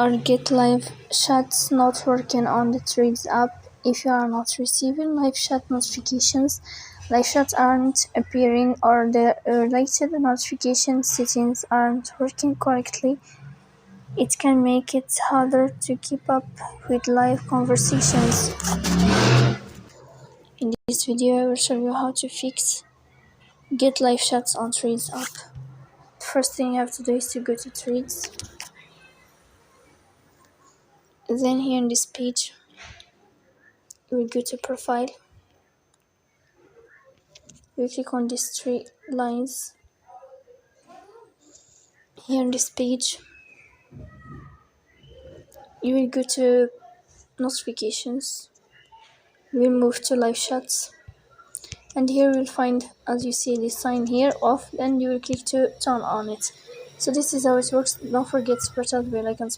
Are Get Live chats not working on the Threads app? If you are not receiving live chat notifications, live chats aren't appearing, or the related notification settings aren't working correctly, it can make it harder to keep up with live conversations. In this video, I will show you how to fix Get Live chats on Threads app. The first thing you have to do is to go to Threads. Then here in this page, you will go to Profile. You click on these three lines. Here on this page, you will go to Notifications. You will move to Live Chats. And here you will find, as you see, this sign here off. Then you will click to turn on it. So this is how it works. Don't forget to press the bell icon.